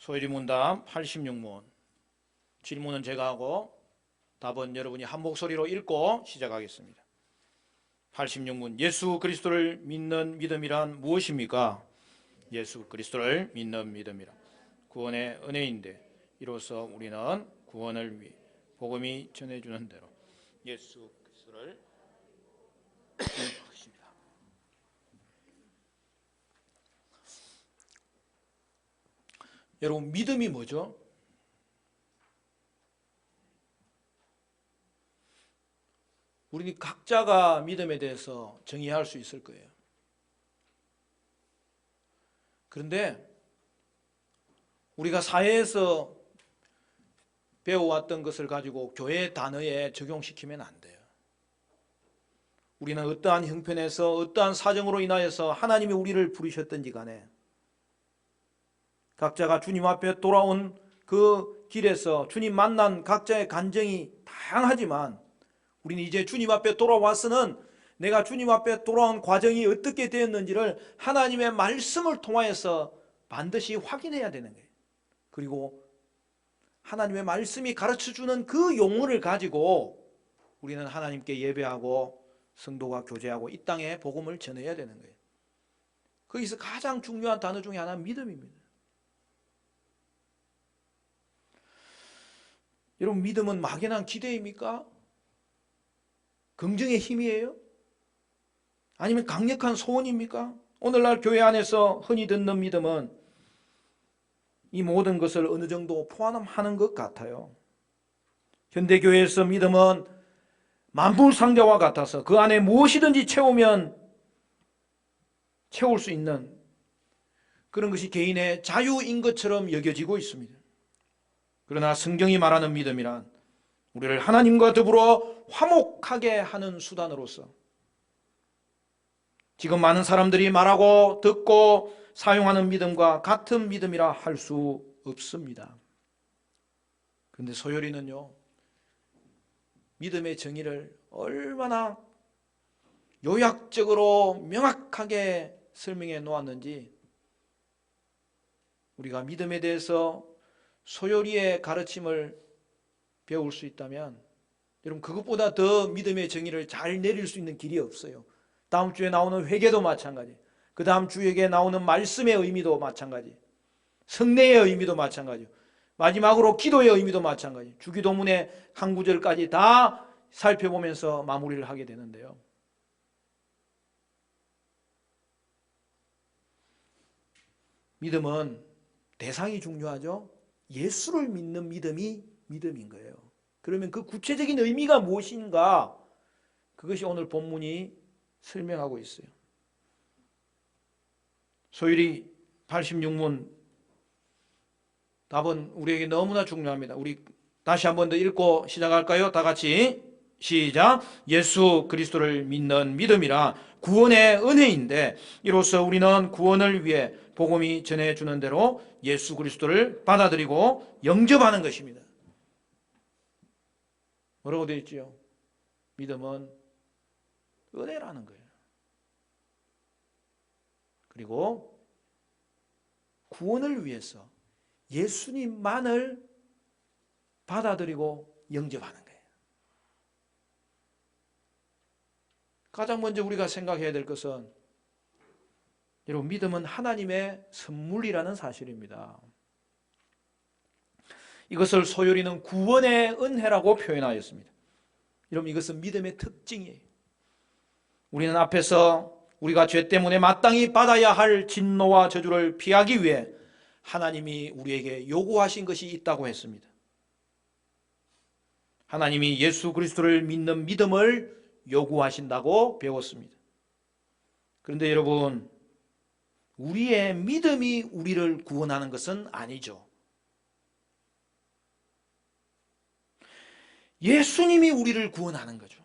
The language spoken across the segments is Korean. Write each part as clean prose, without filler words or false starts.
소일이 문답 86문. 질문은 제가 하고 답은 여러분이 한 목소리로 읽고 시작하겠습니다. 86문. 예수 그리스도를 믿는 믿음이란 무엇입니까? 예수 그리스도를 믿는 믿음이란 구원의 은혜인데 이로써 우리는 구원을 위해 복음이 전해주는 대로 예수 그리스도를 믿습니다. 여러분, 믿음이 뭐죠? 우리 각자가 믿음에 대해서 정의할 수 있을 거예요. 그런데 우리가 사회에서 배워왔던 것을 가지고 교회 단어에 적용시키면 안 돼요. 우리는 어떠한 형편에서 어떠한 사정으로 인하여서 하나님이 우리를 부르셨든지 간에 각자가 주님 앞에 돌아온 그 길에서 주님 만난 각자의 간증이 다양하지만 우리는 이제 주님 앞에 돌아와서는 내가 주님 앞에 돌아온 과정이 어떻게 되었는지를 하나님의 말씀을 통하여서 반드시 확인해야 되는 거예요. 그리고 하나님의 말씀이 가르쳐주는 그 용어를 가지고 우리는 하나님께 예배하고 성도가 교제하고 이 땅에 복음을 전해야 되는 거예요. 거기서 가장 중요한 단어 중에 하나는 믿음입니다. 여러분, 믿음은 막연한 기대입니까? 긍정의 힘이에요? 아니면 강력한 소원입니까? 오늘날 교회 안에서 흔히 듣는 믿음은 이 모든 것을 어느 정도 포함하는 것 같아요. 현대교회에서 믿음은 만불상자와 같아서 그 안에 무엇이든지 채우면 채울 수 있는 그런 것이 개인의 자유인 것처럼 여겨지고 있습니다. 그러나 성경이 말하는 믿음이란 우리를 하나님과 더불어 화목하게 하는 수단으로서 지금 많은 사람들이 말하고 듣고 사용하는 믿음과 같은 믿음이라 할 수 없습니다. 그런데 소요리는요, 믿음의 정의를 얼마나 요약적으로 명확하게 설명해 놓았는지 우리가 믿음에 대해서 소요리의 가르침을 배울 수 있다면 여러분, 그것보다 더 믿음의 정의를 잘 내릴 수 있는 길이 없어요. 다음 주에 나오는 회개도 마찬가지, 그 다음 주에 나오는 말씀의 의미도 마찬가지, 성례의 의미도 마찬가지, 마지막으로 기도의 의미도 마찬가지, 주기도문의 한 구절까지 다 살펴보면서 마무리를 하게 되는데요. 믿음은 대상이 중요하죠. 예수를 믿는 믿음이 믿음인 거예요. 그러면 그 구체적인 의미가 무엇인가? 그것이 오늘 본문이 설명하고 있어요. 소율이 86문 답은 우리에게 너무나 중요합니다. 우리 다시 한 번 더 읽고 시작할까요? 다 같이 시작. 예수 그리스도를 믿는 믿음이라 구원의 은혜인데 이로써 우리는 구원을 위해 복음이 전해주는 대로 예수 그리스도를 받아들이고 영접하는 것입니다. 뭐라고 되어 있지요? 믿음은 은혜라는 거예요. 그리고 구원을 위해서 예수님만을 받아들이고 영접하는 거예요. 가장 먼저 우리가 생각해야 될 것은 여러분, 믿음은 하나님의 선물이라는 사실입니다. 이것을 소요리는 구원의 은혜라고 표현하였습니다. 여러분, 이것은 믿음의 특징이에요. 우리는 앞에서 우리가 죄 때문에 마땅히 받아야 할 진노와 저주를 피하기 위해 하나님이 우리에게 요구하신 것이 있다고 했습니다. 하나님이 예수 그리스도를 믿는 믿음을 요구하신다고 배웠습니다. 그런데 여러분, 우리의 믿음이 우리를 구원하는 것은 아니죠. 예수님이 우리를 구원하는 거죠.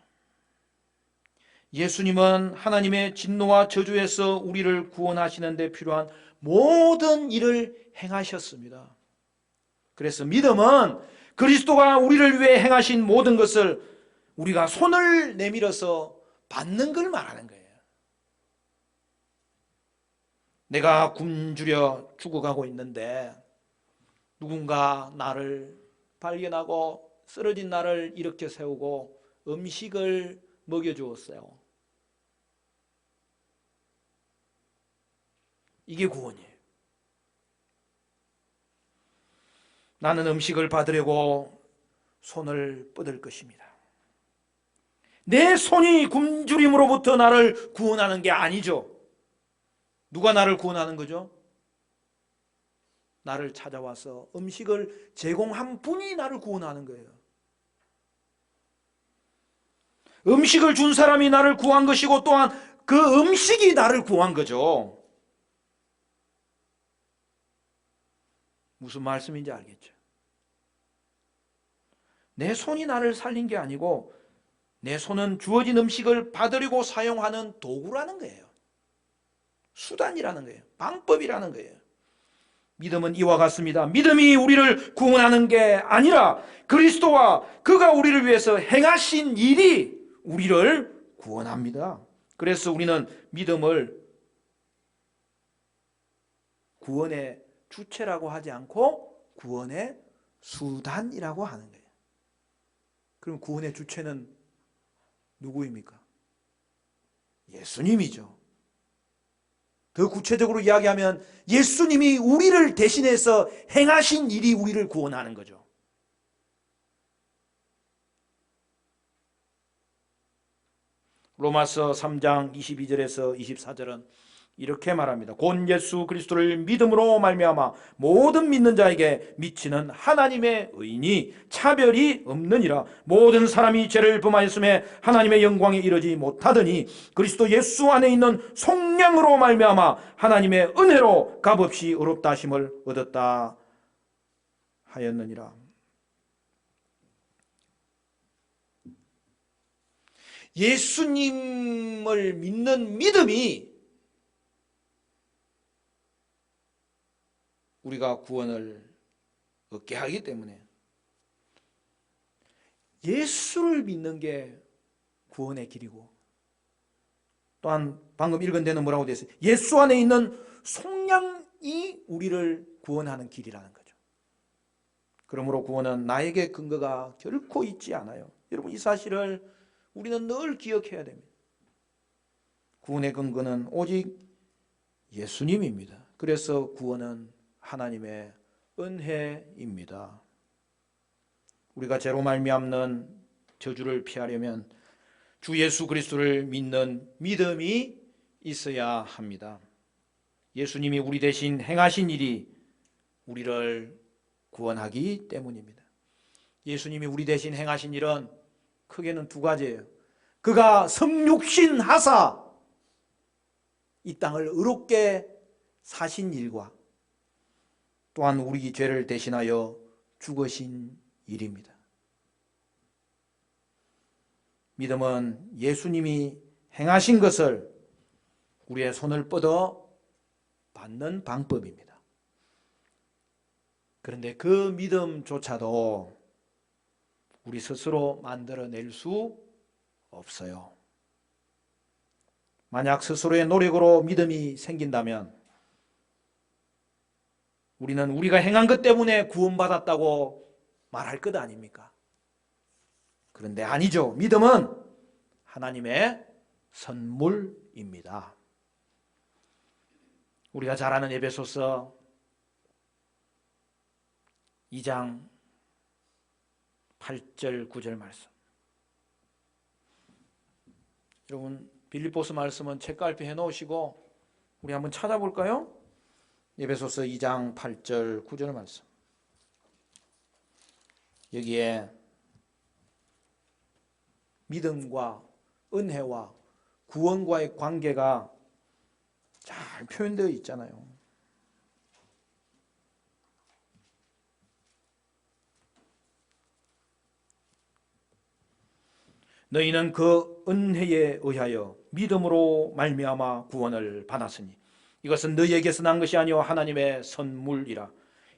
예수님은 하나님의 진노와 저주에서 우리를 구원하시는 데 필요한 모든 일을 행하셨습니다. 그래서 믿음은 그리스도가 우리를 위해 행하신 모든 것을 우리가 손을 내밀어서 받는 걸 말하는 거예요. 내가 굶주려 죽어가고 있는데 누군가 나를 발견하고 쓰러진 나를 일으켜 세우고 음식을 먹여주었어요. 이게 구원이에요. 나는 음식을 받으려고 손을 뻗을 것입니다. 내 손이 굶주림으로부터 나를 구원하는 게 아니죠. 누가 나를 구원하는 거죠? 나를 찾아와서 음식을 제공한 분이 나를 구원하는 거예요. 음식을 준 사람이 나를 구한 것이고 또한 그 음식이 나를 구한 거죠. 무슨 말씀인지 알겠죠? 내 손이 나를 살린 게 아니고 내 손은 주어진 음식을 받으려고 사용하는 도구라는 거예요. 수단이라는 거예요. 방법이라는 거예요. 믿음은 이와 같습니다. 믿음이 우리를 구원하는 게 아니라 그리스도와 그가 우리를 위해서 행하신 일이 우리를 구원합니다. 그래서 우리는 믿음을 구원의 주체라고 하지 않고 구원의 수단이라고 하는 거예요. 그럼 구원의 주체는 누구입니까? 예수님이죠. 더 구체적으로 이야기하면 예수님이 우리를 대신해서 행하신 일이 우리를 구원하는 거죠. 로마서 3장 22절에서 24절은 이렇게 말합니다. 곧 예수 그리스도를 믿음으로 말미암아 모든 믿는 자에게 미치는 하나님의 의인이 차별이 없느니라. 모든 사람이 죄를 범하였음에 하나님의 영광에 이르지 못하더니 그리스도 예수 안에 있는 속량으로 말미암아 하나님의 은혜로 값없이 의롭다 하심을 얻었다 하였느니라. 예수님을 믿는 믿음이 우리가 구원을 얻게 하기 때문에 예수를 믿는 게 구원의 길이고 또한 방금 읽은 데는 뭐라고 되어 있어요? 예수 안에 있는 속량이 우리를 구원하는 길이라는 거죠. 그러므로 구원은 나에게 근거가 결코 있지 않아요. 여러분 이 사실을 우리는 늘 기억해야 됩니다. 구원의 근거는 오직 예수님입니다. 그래서 구원은 하나님의 은혜입니다. 우리가 죄로 말미암는 저주를 피하려면 주 예수 그리스도를 믿는 믿음이 있어야 합니다. 예수님이 우리 대신 행하신 일이 우리를 구원하기 때문입니다. 예수님이 우리 대신 행하신 일은 크게는 두 가지예요. 그가 성육신 하사 이 땅을 의롭게 사신 일과 또한 우리 죄를 대신하여 죽으신 일입니다. 믿음은 예수님이 행하신 것을 우리의 손을 뻗어 받는 방법입니다. 그런데 그 믿음조차도 우리 스스로 만들어낼 수 없어요. 만약 스스로의 노력으로 믿음이 생긴다면 우리는 우리가 행한 것 때문에 구원받았다고 말할 것 아닙니까? 그런데 아니죠. 믿음은 하나님의 선물입니다. 우리가 잘 아는 에베소서 2장 8절 9절 말씀. 여러분 빌립보서 말씀은 책갈피 해놓으시고 우리 한번 찾아볼까요? 에베소서 2장 8절 9절 말씀. 여기에 믿음과 은혜와 구원과의 관계가 잘 표현되어 있잖아요. 너희는 그 은혜에 의하여 믿음으로 말미암아 구원을 받았으니 이것은 너희에게서 난 것이 아니요 하나님의 선물이라.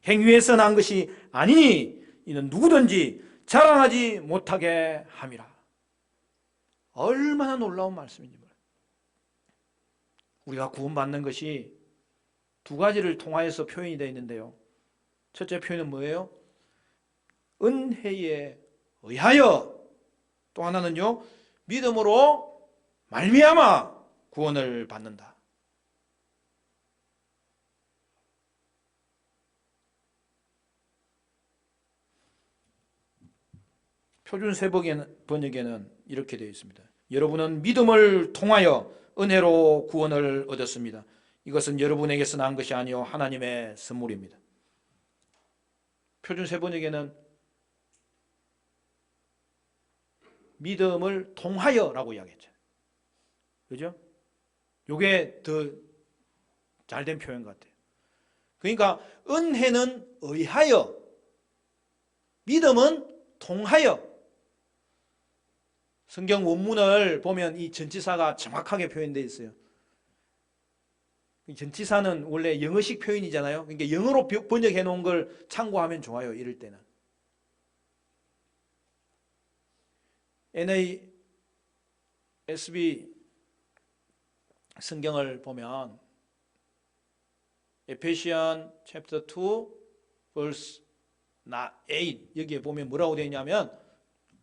행위에서 난 것이 아니니 이는 누구든지 자랑하지 못하게 함이라. 얼마나 놀라운 말씀인지 몰라요. 우리가 구원받는 것이 두 가지를 통하여서 표현이 되어 있는데요. 첫째 표현은 뭐예요? 은혜에 의하여. 또 하나는요, 믿음으로 말미암아 구원을 받는다. 표준 번역에는 이렇게 되어 있습니다. 여러분은 믿음을 통하여 은혜로 구원을 얻었습니다. 이것은 여러분에게서 난 것이 아니요 하나님의 선물입니다. 표준 번역에는 믿음을 통하여라고 이야기했죠. 그죠? 이게 더 잘된 표현 같아요. 그러니까 은혜는 의하여, 믿음은 통하여. 성경 원문을 보면 이 전치사가 정확하게 표현되어 있어요. 전치사는 원래 영어식 표현이잖아요. 그러니까 영어로 번역해 놓은 걸 참고하면 좋아요. 이럴 때는. NASB 성경을 보면 에페시안 챕터 2 verse 8 여기에 보면 뭐라고 되어 있냐면,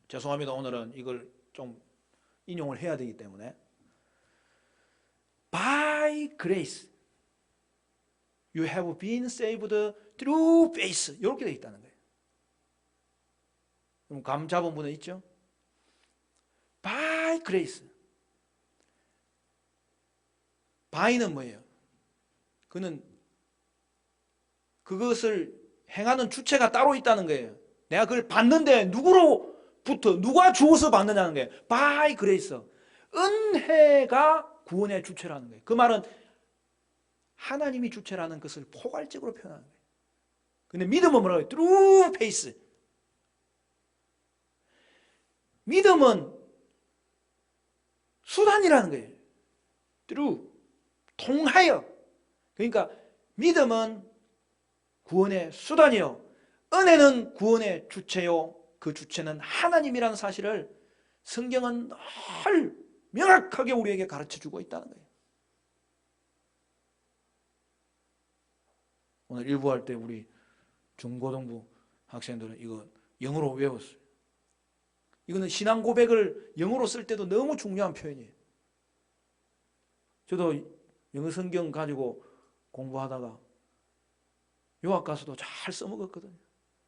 죄송합니다. 오늘은 이걸 좀 인용을 해야 되기 때문에, By grace you have been saved through faith 이렇게 되어 있다는 거예요. 그럼 감 잡은 분은 있죠? By grace. by는 뭐예요? 그는 그것을 행하는 주체가 따로 있다는 거예요. 내가 그걸 받는데 누구로부터, 누가 주어서 받느냐는 거예요. By grace. 은혜가 구원의 주체라는 거예요. 그 말은 하나님이 주체라는 것을 포괄적으로 표현하는 거예요. 근데 믿음은 뭐라고 해요? Through faith. 믿음은 수단이라는 거예요. Through. 통하여. 그러니까 믿음은 구원의 수단이요, 은혜는 구원의 주체요, 그 주체는 하나님이라는 사실을 성경은 늘 명확하게 우리에게 가르쳐주고 있다는 거예요. 오늘 일부할 때 우리 중고등부 학생들은 이거 영어로 외웠어요. 이거는 신앙 고백을 영어로 쓸 때도 너무 중요한 표현이에요. 저도 영어 성경 가지고 공부하다가 유학 가서도 잘 써먹었거든요.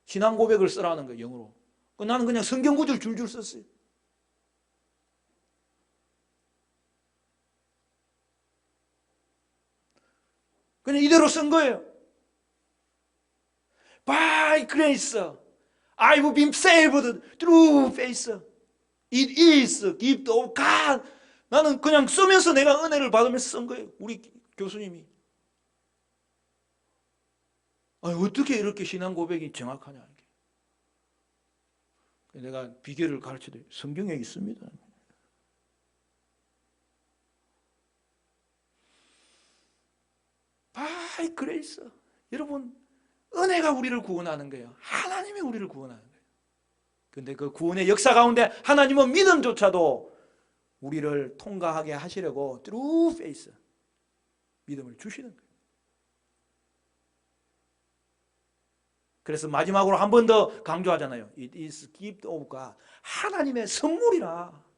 신앙 고백을 쓰라는 거예요, 영어로. 나는 그냥 성경 구절 줄줄 썼어요. 그냥 이대로 쓴 거예요. By grace, I've been saved through faith. It is a gift of God. 나는 그냥 쓰면서 내가 은혜를 받으면서 쓴 거예요. 우리 교수님이. 어떻게 이렇게 신앙 고백이 정확하냐. 내가 비결을 가르쳐드려요. 성경에 있습니다. By grace. 여러분, 은혜가 우리를 구원하는 거예요. 하나님이 우리를 구원하는 거예요. 그런데 그 구원의 역사 가운데 하나님은 믿음조차도 우리를 통과하게 하시려고 through faith, 믿음을 주시는 거예요. 그래서 마지막으로 한 번 더 강조하잖아요. It is gift of God. 하나님의 선물이라.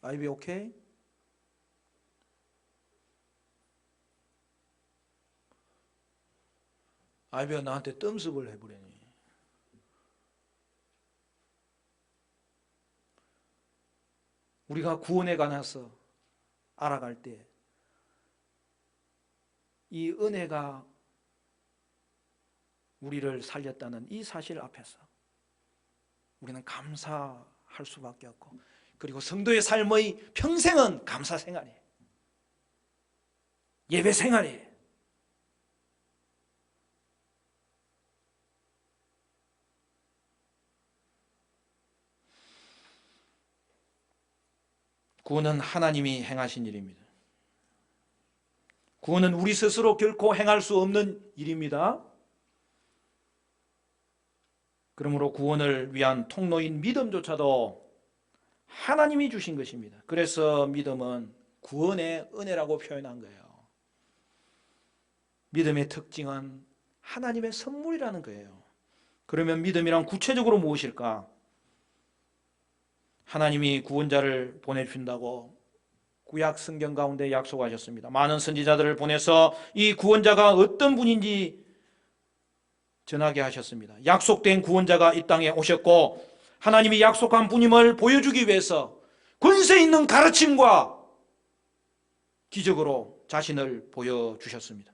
Are you okay? 아이비가 나한테 뜸습을 해버리니. 우리가 구원에 관해서 알아갈 때 이 은혜가 우리를 살렸다는 이 사실 앞에서 우리는 감사할 수밖에 없고, 그리고 성도의 삶의 평생은 감사 생활이에요. 예배 생활이에요. 구원은 하나님이 행하신 일입니다. 구원은 우리 스스로 결코 행할 수 없는 일입니다. 그러므로 구원을 위한 통로인 믿음조차도 하나님이 주신 것입니다. 그래서 믿음은 구원의 은혜라고 표현한 거예요. 믿음의 특징은 하나님의 선물이라는 거예요. 그러면 믿음이란 구체적으로 무엇일까? 하나님이 구원자를 보내주신다고 구약 성경 가운데 약속하셨습니다. 많은 선지자들을 보내서 이 구원자가 어떤 분인지 전하게 하셨습니다. 약속된 구원자가 이 땅에 오셨고 하나님이 약속한 분임을 보여주기 위해서 권세 있는 가르침과 기적으로 자신을 보여주셨습니다.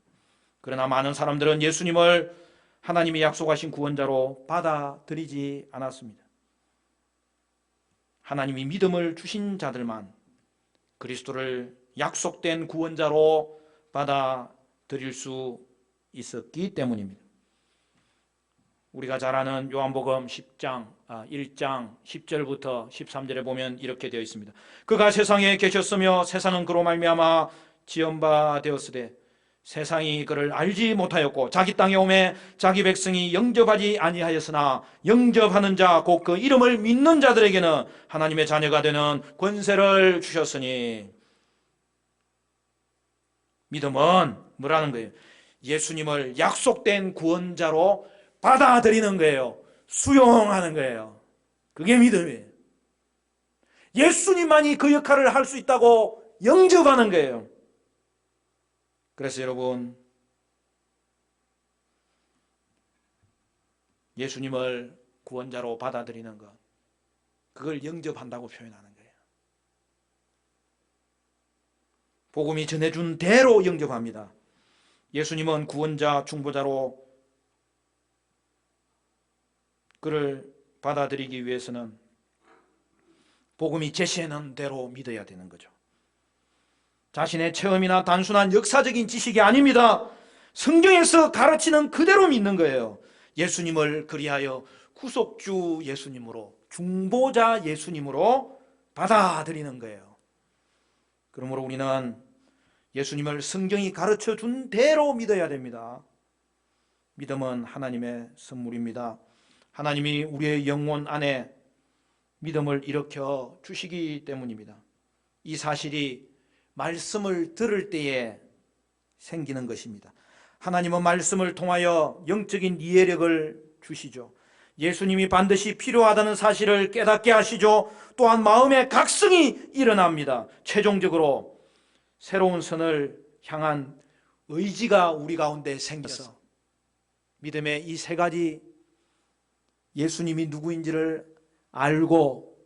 그러나 많은 사람들은 예수님을 하나님이 약속하신 구원자로 받아들이지 않았습니다. 하나님이 믿음을 주신 자들만 그리스도를 약속된 구원자로 받아들일 수 있었기 때문입니다. 우리가 잘 아는 요한복음 1장 10절부터 13절에 보면 이렇게 되어 있습니다. 그가 세상에 계셨으며 세상은 그로 말미암아 지은 바 되었으되 세상이 그를 알지 못하였고 자기 땅에 오매 자기 백성이 영접하지 아니하였으나 영접하는 자 곧 그 이름을 믿는 자들에게는 하나님의 자녀가 되는 권세를 주셨으니. 믿음은 뭐라는 거예요? 예수님을 약속된 구원자로 받아들이는 거예요. 수용하는 거예요. 그게 믿음이에요. 예수님만이 그 역할을 할 수 있다고 영접하는 거예요. 그래서 여러분, 예수님을 구원자로 받아들이는 것, 그걸 영접한다고 표현하는 거예요. 복음이 전해준 대로 영접합니다. 예수님은 구원자, 중보자로 그를 받아들이기 위해서는 복음이 제시하는 대로 믿어야 되는 거죠. 자신의 체험이나 단순한 역사적인 지식이 아닙니다. 성경에서 가르치는 그대로 믿는 거예요. 예수님을 그리하여 구속주 예수님으로, 중보자 예수님으로 받아들이는 거예요. 그러므로 우리는 예수님을 성경이 가르쳐 준 대로 믿어야 됩니다. 믿음은 하나님의 선물입니다. 하나님이 우리의 영혼 안에 믿음을 일으켜 주시기 때문입니다. 이 사실이 말씀을 들을 때에 생기는 것입니다. 하나님은 말씀을 통하여 영적인 이해력을 주시죠. 예수님이 반드시 필요하다는 사실을 깨닫게 하시죠. 또한 마음의 각성이 일어납니다. 최종적으로 새로운 선을 향한 의지가 우리 가운데 생겨서 믿음의 이 세 가지, 예수님이 누구인지를 알고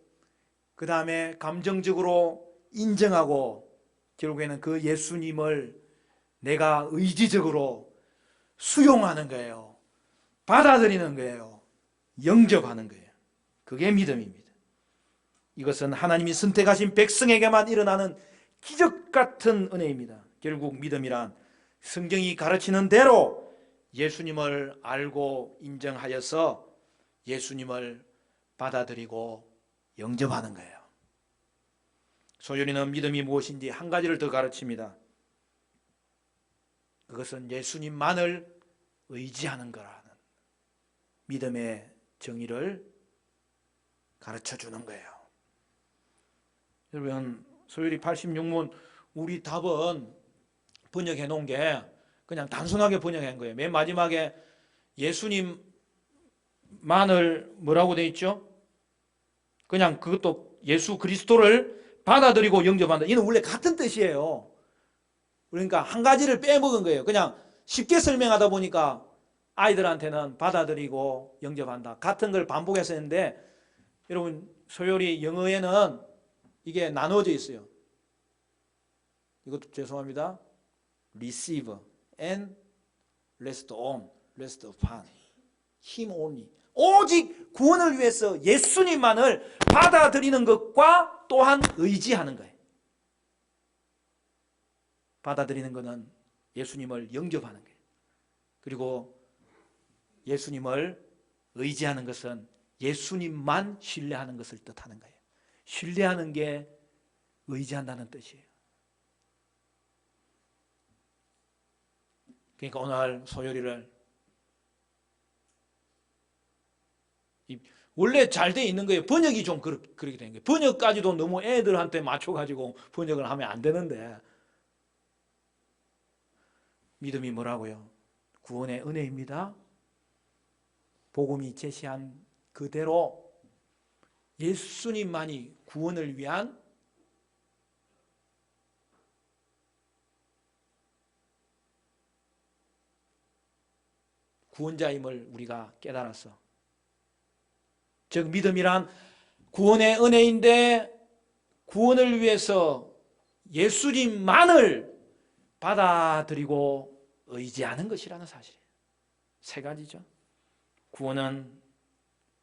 그 다음에 감정적으로 인정하고 결국에는 그 예수님을 내가 의지적으로 수용하는 거예요. 받아들이는 거예요. 영접하는 거예요. 그게 믿음입니다. 이것은 하나님이 선택하신 백성에게만 일어나는 기적 같은 은혜입니다. 결국 믿음이란 성경이 가르치는 대로 예수님을 알고 인정하여서 예수님을 받아들이고 영접하는 거예요. 소율이는 믿음이 무엇인지 한 가지를 더 가르칩니다. 그것은 예수님만을 의지하는 거라는 믿음의 정의를 가르쳐주는 거예요. 여러분, 소율이 86문 우리 답은 번역해 놓은 게 그냥 단순하게 번역한 거예요. 맨 마지막에 예수님만을 뭐라고 돼 있죠? 그냥 그것도 예수 그리스도를 받아들이고 영접한다. 이는 원래 같은 뜻이에요. 그러니까 한 가지를 빼먹은 거예요. 그냥 쉽게 설명하다 보니까 아이들한테는 받아들이고 영접한다. 같은 걸 반복해서 했는데 여러분 소요리 영어에는 이게 나눠져 있어요. 이것도 죄송합니다. receive and rest on, rest upon, him only. 오직 구원을 위해서 예수님만을 받아들이는 것과 또한 의지하는 거예요. 받아들이는 것은 예수님을 영접하는 거예요. 그리고 예수님을 의지하는 것은 예수님만 신뢰하는 것을 뜻하는 거예요. 신뢰하는 게 의지한다는 뜻이에요. 그러니까 오늘 소요리를 원래 잘 돼 있는 거예요. 번역이 좀 그렇게 되는 거예요. 번역까지도 너무 애들한테 맞춰가지고 번역을 하면 안 되는데, 믿음이 뭐라고요? 구원의 은혜입니다. 복음이 제시한 그대로 예수님만이 구원을 위한 구원자임을 우리가 깨달았어. 즉 믿음이란 구원의 은혜인데 구원을 위해서 예수님만을 받아들이고 의지하는 것이라는 사실이에요. 세 가지죠.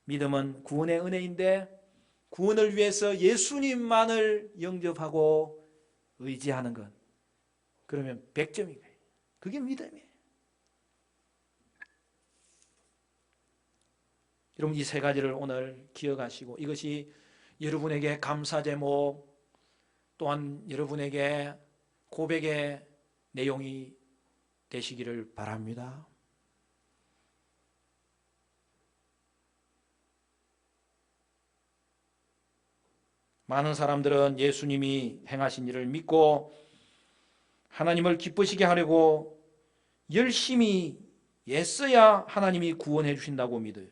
믿음은 구원의 은혜인데 구원을 위해서 예수님만을 영접하고 의지하는 것. 그러면 100점인 거예요. 그게 믿음이에요. 여러분 이 세 가지를 오늘 기억하시고 이것이 여러분에게 감사 제목 또한 여러분에게 고백의 내용이 되시기를 바랍니다. 많은 사람들은 예수님이 행하신 일을 믿고 하나님을 기쁘시게 하려고 열심히 애써야 하나님이 구원해 주신다고 믿어요.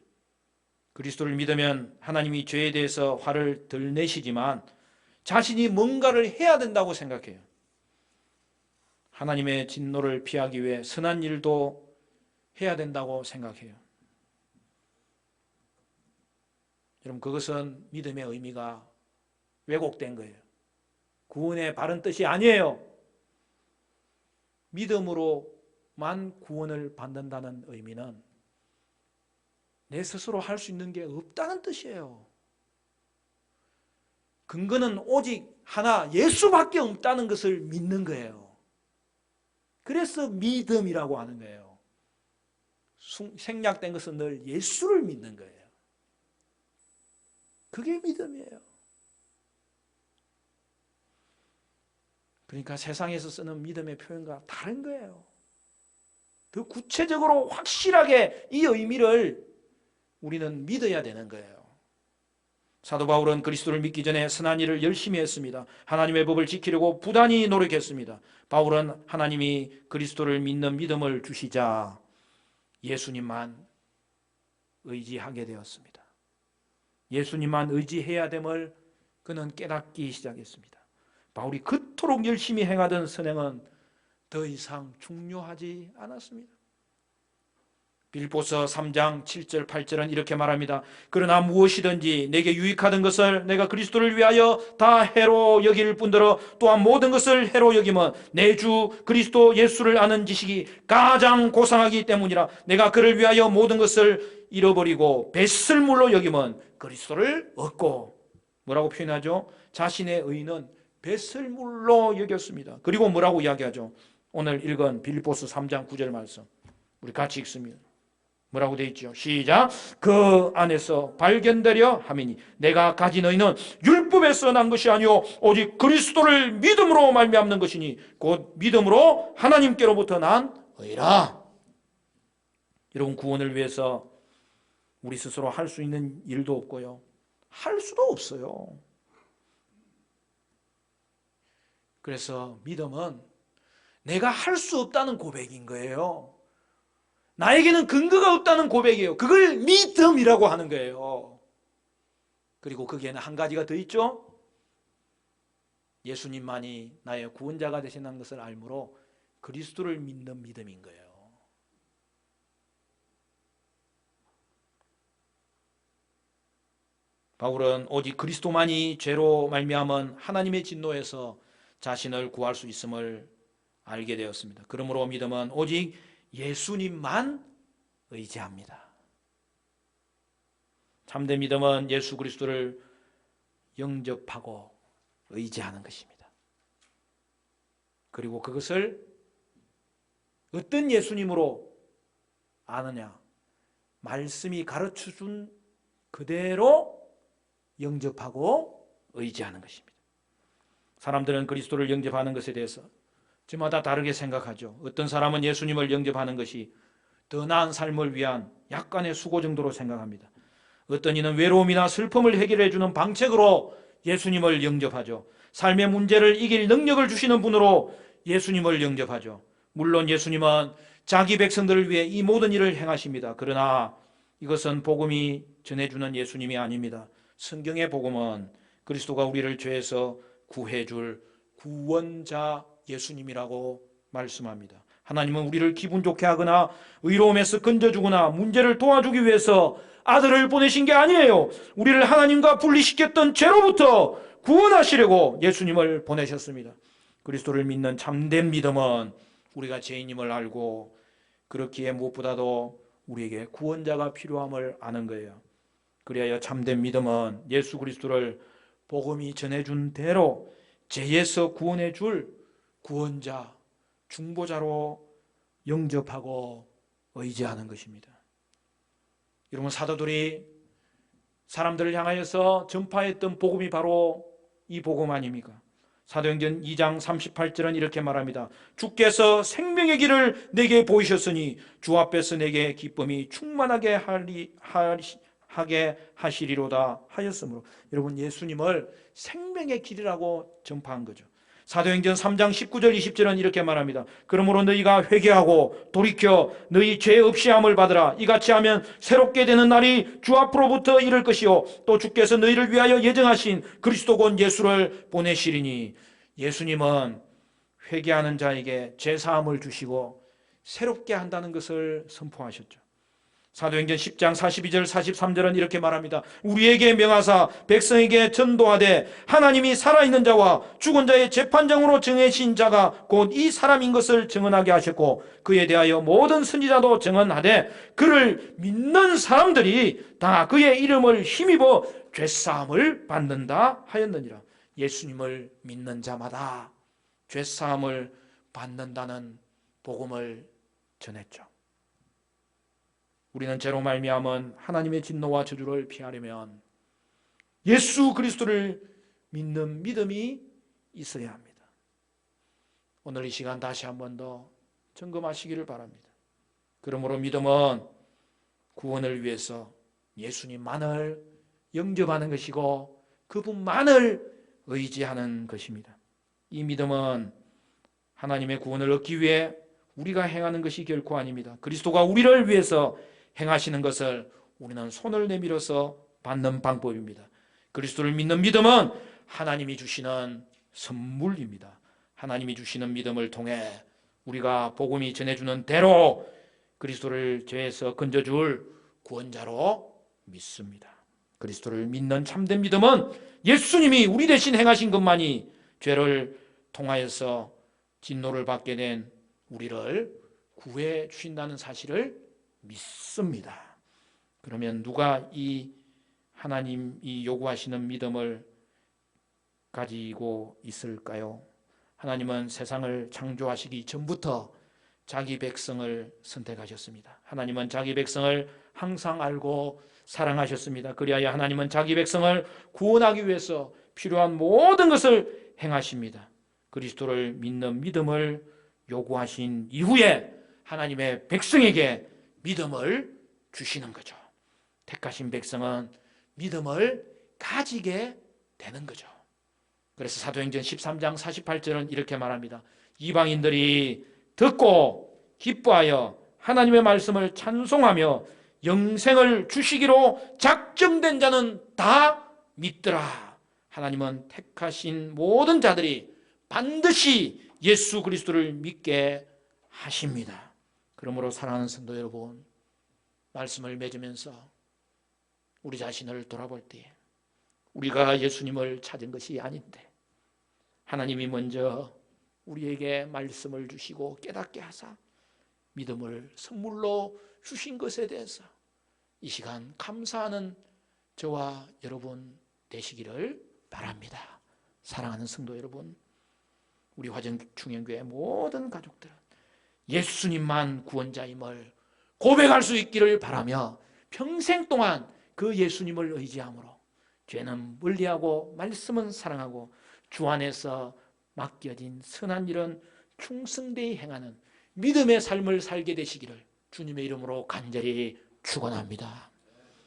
그리스도를 믿으면 하나님이 죄에 대해서 화를 덜 내시지만 자신이 뭔가를 해야 된다고 생각해요. 하나님의 진노를 피하기 위해 선한 일도 해야 된다고 생각해요. 여러분 그것은 믿음의 의미가 왜곡된 거예요. 구원의 바른 뜻이 아니에요. 믿음으로만 구원을 받는다는 의미는 내 스스로 할 수 있는 게 없다는 뜻이에요. 근거는 오직 하나 예수밖에 없다는 것을 믿는 거예요. 그래서 믿음이라고 하는 거예요. 생략된 것은 늘 예수를 믿는 거예요. 그게 믿음이에요. 그러니까 세상에서 쓰는 믿음의 표현과 다른 거예요. 더 구체적으로 확실하게 이 의미를 우리는 믿어야 되는 거예요. 사도 바울은 그리스도를 믿기 전에 선한 일을 열심히 했습니다. 하나님의 법을 지키려고 부단히 노력했습니다. 바울은 하나님이 그리스도를 믿는 믿음을 주시자 예수님만 의지하게 되었습니다. 예수님만 의지해야 됨을 그는 깨닫기 시작했습니다. 바울이 그토록 열심히 행하던 선행은 더 이상 중요하지 않았습니다. 빌립보서 3장 7절 8절은 이렇게 말합니다. 그러나 무엇이든지 내게 유익하던 것을 내가 그리스도를 위하여 다 해로 여길 뿐더러 또한 모든 것을 해로 여김은 내 주 그리스도 예수를 아는 지식이 가장 고상하기 때문이라. 내가 그를 위하여 모든 것을 잃어버리고 배설물로 여김은 그리스도를 얻고. 뭐라고 표현하죠? 자신의 의는 배설물로 여겼습니다. 그리고 뭐라고 이야기하죠? 오늘 읽은 빌립보서 3장 9절 말씀 우리 같이 읽습니다. 뭐라고 되어 있죠? 시작. 그 안에서 발견되려 함이니 내가 가진 의는 율법에서 난 것이 아니요 오직 그리스도를 믿음으로 말미암는 것이니 곧 믿음으로 하나님께로부터 난 의라. 여러분 구원을 위해서 우리 스스로 할 수 있는 일도 없고요. 할 수도 없어요. 그래서 믿음은 내가 할 수 없다는 고백인 거예요. 나에게는 근거가 없다는 고백이에요. 그걸 믿음이라고 하는 거예요. 그리고 거기에는 한 가지가 더 있죠. 예수님만이 나의 구원자가 되시는 것을 알므로 그리스도를 믿는 믿음인 거예요. 바울은 오직 그리스도만이 죄로 말미암은 하나님의 진노에서 자신을 구할 수 있음을 알게 되었습니다. 그러므로 믿음은 오직 예수님만 의지합니다. 참된 믿음은 예수 그리스도를 영접하고 의지하는 것입니다. 그리고 그것을 어떤 예수님으로 아느냐? 말씀이 가르쳐준 그대로 영접하고 의지하는 것입니다. 사람들은 그리스도를 영접하는 것에 대해서 저마다 다르게 생각하죠. 어떤 사람은 예수님을 영접하는 것이 더 나은 삶을 위한 약간의 수고 정도로 생각합니다. 어떤 이는 외로움이나 슬픔을 해결해 주는 방책으로 예수님을 영접하죠. 삶의 문제를 이길 능력을 주시는 분으로 예수님을 영접하죠. 물론 예수님은 자기 백성들을 위해 이 모든 일을 행하십니다. 그러나 이것은 복음이 전해주는 예수님이 아닙니다. 성경의 복음은 그리스도가 우리를 죄에서 구해줄 구원자 예수님이라고 말씀합니다. 하나님은 우리를 기분 좋게 하거나 의로움에서 건져주거나 문제를 도와주기 위해서 아들을 보내신 게 아니에요. 우리를 하나님과 분리시켰던 죄로부터 구원하시려고 예수님을 보내셨습니다. 그리스도를 믿는 참된 믿음은 우리가 죄인임을 알고 그렇기에 무엇보다도 우리에게 구원자가 필요함을 아는 거예요. 그리하여 참된 믿음은 예수 그리스도를 복음이 전해준 대로 죄에서 구원해 줄 구원자, 중보자로 영접하고 의지하는 것입니다. 여러분, 사도들이 사람들을 향하여서 전파했던 복음이 바로 이 복음 아닙니까? 사도행전 2장 38절은 이렇게 말합니다. 주께서 생명의 길을 내게 보이셨으니 주 앞에서 내게 기쁨이 충만하게 하게 하시리로다 하였으므로. 여러분, 예수님을 생명의 길이라고 전파한 거죠. 사도행전 3장 19절 20절은 이렇게 말합니다. 그러므로 너희가 회개하고 돌이켜 너희 죄 없이 함을 받으라. 이같이 하면 새롭게 되는 날이 주 앞으로부터 이를 것이요 또 주께서 너희를 위하여 예정하신 그리스도 곧 예수를 보내시리니. 예수님은 회개하는 자에게 죄 사함을 주시고 새롭게 한다는 것을 선포하셨죠. 사도행전 10장 42절 43절은 이렇게 말합니다. 우리에게 명하사 백성에게 전도하되 하나님이 살아있는 자와 죽은 자의 재판장으로 정하신 자가 곧 이 사람인 것을 증언하게 하셨고 그에 대하여 모든 선지자도 증언하되 그를 믿는 사람들이 다 그의 이름을 힘입어 죄사함을 받는다 하였느니라. 예수님을 믿는 자마다 죄사함을 받는다는 복음을 전했죠. 우리는 죄로 말미암은 하나님의 진노와 저주를 피하려면 예수 그리스도를 믿는 믿음이 있어야 합니다. 오늘 이 시간 다시 한 번 더 점검하시기를 바랍니다. 그러므로 믿음은 구원을 위해서 예수님만을 영접하는 것이고 그분만을 의지하는 것입니다. 이 믿음은 하나님의 구원을 얻기 위해 우리가 행하는 것이 결코 아닙니다. 그리스도가 우리를 위해서 행하시는 것을 우리는 손을 내밀어서 받는 방법입니다. 그리스도를 믿는 믿음은 하나님이 주시는 선물입니다. 하나님이 주시는 믿음을 통해 우리가 복음이 전해주는 대로 그리스도를 죄에서 건져줄 구원자로 믿습니다. 그리스도를 믿는 참된 믿음은 예수님이 우리 대신 행하신 것만이 죄를 통하여서 진노를 받게 된 우리를 구해 주신다는 사실을 믿습니다. 그러면 누가 이 하나님이 요구하시는 믿음을 가지고 있을까요? 하나님은 세상을 창조하시기 전부터 자기 백성을 선택하셨습니다. 하나님은 자기 백성을 항상 알고 사랑하셨습니다. 그리하여 하나님은 자기 백성을 구원하기 위해서 필요한 모든 것을 행하십니다. 그리스도를 믿는 믿음을 요구하신 이후에 하나님의 백성에게 믿음을 주시는 거죠. 택하신 백성은 믿음을 가지게 되는 거죠. 그래서 사도행전 13장 48절은 이렇게 말합니다. 이방인들이 듣고 기뻐하여 하나님의 말씀을 찬송하며 영생을 주시기로 작정된 자는 다 믿더라. 하나님은 택하신 모든 자들이 반드시 예수 그리스도를 믿게 하십니다. 그러므로 사랑하는 성도 여러분, 말씀을 맺으면서 우리 자신을 돌아볼 때 우리가 예수님을 찾은 것이 아닌데 하나님이 먼저 우리에게 말씀을 주시고 깨닫게 하사 믿음을 선물로 주신 것에 대해서 이 시간 감사하는 저와 여러분 되시기를 바랍니다. 사랑하는 성도 여러분, 우리 화정충현교회 모든 가족들은 예수님만 구원자임을 고백할 수 있기를 바라며 평생 동안 그 예수님을 의지함으로 죄는 멀리하고 말씀은 사랑하고 주 안에서 맡겨진 선한 일은 충성되이 행하는 믿음의 삶을 살게 되시기를 주님의 이름으로 간절히 축원합니다.